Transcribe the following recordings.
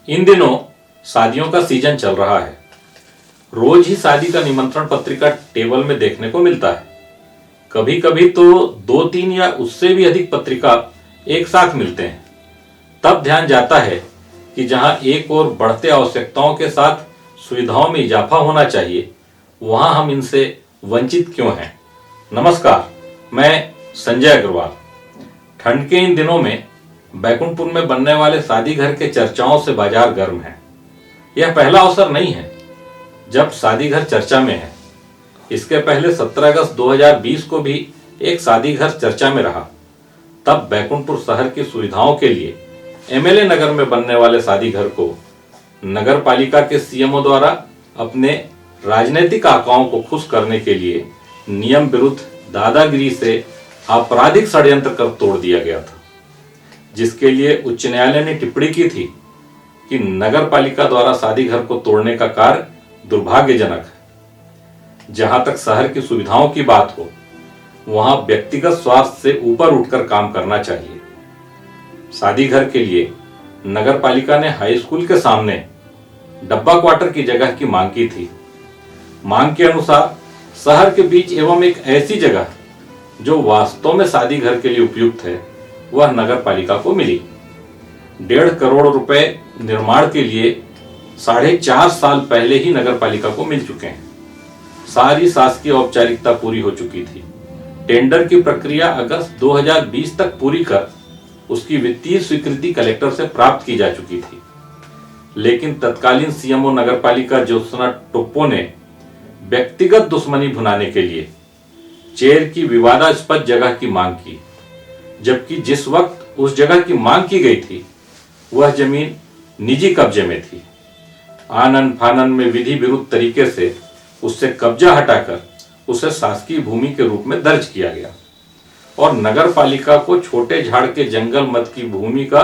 इन दिनों शादियों का सीजन चल रहा है। रोज ही शादी का निमंत्रण पत्रिका टेबल में देखने को मिलता है। कभी कभी तो 2-3 या उससे भी अधिक पत्रिका एक साथ मिलते हैं। तब ध्यान जाता है कि जहां एक और बढ़ते आवश्यकताओं के साथ सुविधाओं में इजाफा होना चाहिए, वहां हम इनसे वंचित क्यों हैं। नमस्कार, मैं संजय अग्रवाल। ठंड के इन दिनों में बैकुंठपुर में बनने वाले शादी घर के चर्चाओं से बाजार गर्म है। यह पहला अवसर नहीं है जब शादी घर चर्चा में है। इसके पहले 17 अगस्त 2020 को भी एक शादी घर चर्चा में रहा। तब बैकुंठपुर शहर की सुविधाओं के लिए एमएलए नगर में बनने वाले शादी घर को नगर पालिका के सीएमओ द्वारा अपने राजनीतिक आकाओं को खुश करने के लिए नियम विरुद्ध दादागिरी से आपराधिक षड्यंत्र कर तोड़ दिया गया था, जिसके लिए उच्च न्यायालय ने टिप्पणी की थी कि नगर पालिका द्वारा शादी घर को तोड़ने का कार्य दुर्भाग्यजनक है। जहां तक शहर की सुविधाओं की बात हो, वहां व्यक्तिगत स्वार्थ से ऊपर उठकर काम करना चाहिए। शादी घर के लिए नगर पालिका ने हाई स्कूल के सामने डब्बा क्वार्टर की जगह की मांग की थी। मांग के अनुसार शहर के बीच एवं एक ऐसी जगह जो वास्तव में शादी घर के लिए उपयुक्त है, वह नगर पालिका को मिली। 1.5 करोड़ रुपए निर्माण के लिए 4.5 साल पहले ही नगर पालिका को मिल चुके हैं। सारी शासकीय औपचारिकता पूरी हो चुकी थी। टेंडर की प्रक्रिया अगस्त 2020 तक पूरी कर उसकी वित्तीय स्वीकृति कलेक्टर से प्राप्त की जा चुकी थी। लेकिन तत्कालीन सीएमओ नगर पालिका ज्योत्सना टोप्पो ने व्यक्तिगत दुश्मनी भुनाने के लिए चेर की विवादास्पद जगह की मांग की, जबकि जिस वक्त उस जगह की मांग की गई थी वह जमीन निजी कब्जे में थी। आनन फानन में विधि विरुद्ध तरीके से उससे कब्जा हटाकर उसे शासकीय भूमि के रूप में दर्ज किया गया और नगर पालिका को छोटे झाड़ के जंगल मध्य की भूमि का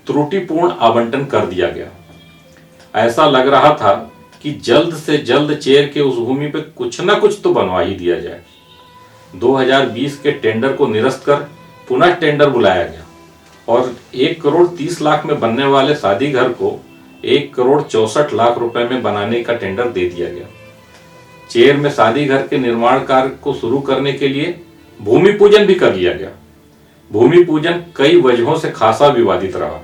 त्रुटिपूर्ण आवंटन कर दिया गया। ऐसा लग रहा था कि जल्द से जल्द चेर के उस भूमि पे कुछ ना कुछ तो बनवा ही दिया जाए। 2020 के टेंडर को निरस्त कर पुनः टेंडर बुलाया गया और 1 करोड़ 30 लाख में बनने वाले शादी घर को 1 करोड़ 64 लाख रुपए में बनाने का टेंडर दे दिया गया। चेर में शादी घर के निर्माण कार्य को शुरू करने के लिए भूमि पूजन भी कर लिया गया। भूमि पूजन कई वजहों से खासा विवादित रहा।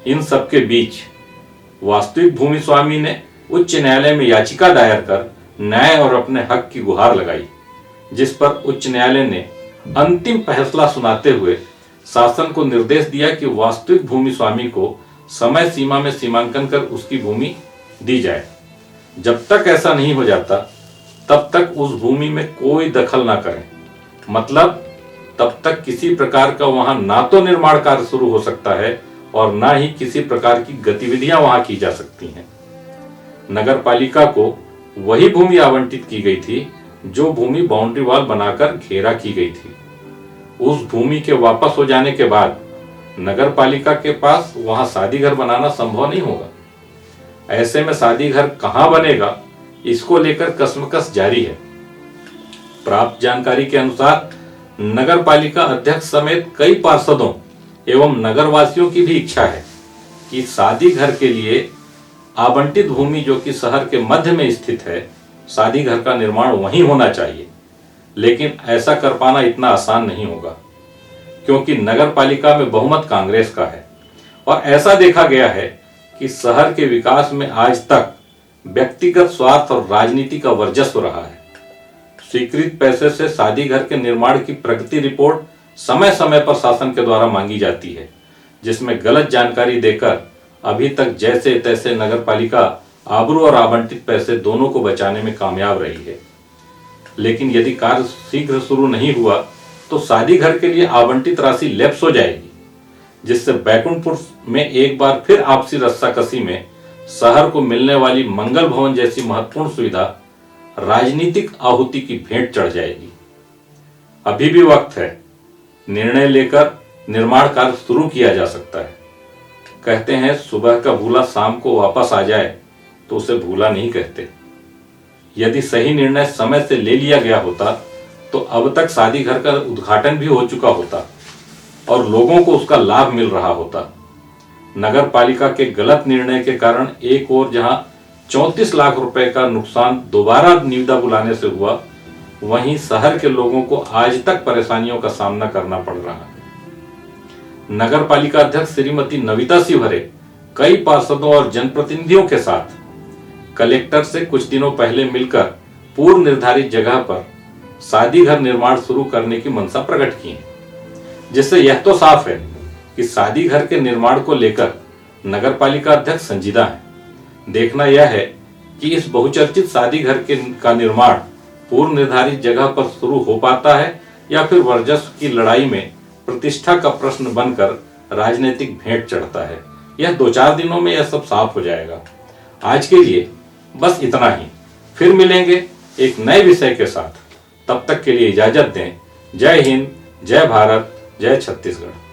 इन सबके बीच वास्तविक भूमि स्वामी ने उच्च न्यायालय में याचिका दायर कर न्याय और अपने हक की गुहार लगाई, जिस पर उच्च न्यायालय ने अंतिम फैसला सुनाते हुए शासन को निर्देश दिया कि वास्तविक भूमि स्वामी को समय सीमा में सीमांकन कर उसकी भूमि दी जाए। जब तक ऐसा नहीं हो जाता तब तक उस भूमि में कोई दखल ना करें। मतलब तब तक किसी प्रकार का वहां ना तो निर्माण कार्य शुरू हो सकता है और ना ही किसी प्रकार की गतिविधियां वहां की जा सकती हैं। नगर पालिका को वही भूमि आवंटित की गई थी जो भूमि बाउंड्री वॉल बनाकर घेरा की गई थी। उस भूमि के वापस हो जाने के बाद नगर पालिका के पास वहां शादी घर बनाना संभव नहीं होगा। ऐसे में शादी घर कहां बनेगा, इसको लेकर कशमकश जारी है। प्राप्त जानकारी के अनुसार नगर पालिका अध्यक्ष समेत कई पार्षदों एवं नगरवासियों की भी इच्छा है कि शादी घर के लिए आवंटित भूमि जो कि शहर के मध्य में स्थित है, शादी घर का निर्माण वहीं होना चाहिए। लेकिन ऐसा कर पाना इतना आसान नहीं होगा, क्योंकि नगर पालिका में बहुमत कांग्रेस का है और ऐसा देखा गया है कि शहर के विकास में आज तक व्यक्तिगत स्वार्थ और राजनीति का वर्चस्व रहा है। स्वीकृत पैसे से शादी घर के निर्माण की प्रगति रिपोर्ट समय समय पर शासन के द्वारा मांगी जाती है, जिसमें गलत जानकारी देकर अभी तक जैसे तैसे नगर पालिका आबरू और आवंटित पैसे दोनों को बचाने में कामयाब रही है। लेकिन यदि कार्य शीघ्र शुरू नहीं हुआ तो शादी घर के लिए आवंटित राशि लैप्स हो जाएगी, जिससे बैकुंठपुर में एक बार फिर आपसी रस्साकसी में शहर को मिलने वाली मंगल भवन जैसी महत्वपूर्ण सुविधा राजनीतिक आहुति की भेंट चढ़ जाएगी। अभी भी वक्त है, निर्णय लेकर निर्माण कार्य शुरू किया जा सकता है। कहते हैं सुबह का भूला शाम को वापस आ जाए तो उसे भूला नहीं कहते। यदि सही निर्णय समय से ले लिया गया होता तो अब तक शादी घर का उद्घाटन भी हो चुका होता और लोगों को उसका लाभ मिल रहा होता। नगर पालिका के गलत निर्णय के कारण एक और जहां 34 लाख रुपए का नुकसान दोबारा निविदा बुलाने से हुआ, वहीं शहर के लोगों को आज तक परेशानियों का सामना करना पड़ रहा है। नगर पालिका अध्यक्ष श्रीमती नविता शिवहरे कई पार्षदों और जनप्रतिनिधियों के साथ कलेक्टर से कुछ दिनों पहले मिलकर पूर्व निर्धारित जगह पर शादी घर निर्माण शुरू करने की मंशा प्रकट की है, जिससे यह तो साफ है कि शादी घर के निर्माण को लेकर नगर पालिका अध्यक्ष संजीदा है। देखना यह है कि इस बहुचर्चित शादी घर का निर्माण पूर्व निर्धारित जगह पर शुरू हो पाता है या फिर वर्चस्व की लड़ाई में प्रतिष्ठा का प्रश्न बनकर राजनीतिक भेंट चढ़ता है। यह 2-4 दिनों में यह सब साफ हो जाएगा। आज के लिए बस इतना ही, फिर मिलेंगे एक नए विषय के साथ। तब तक के लिए इजाजत दें। जय हिंद, जय भारत, जय छत्तीसगढ़।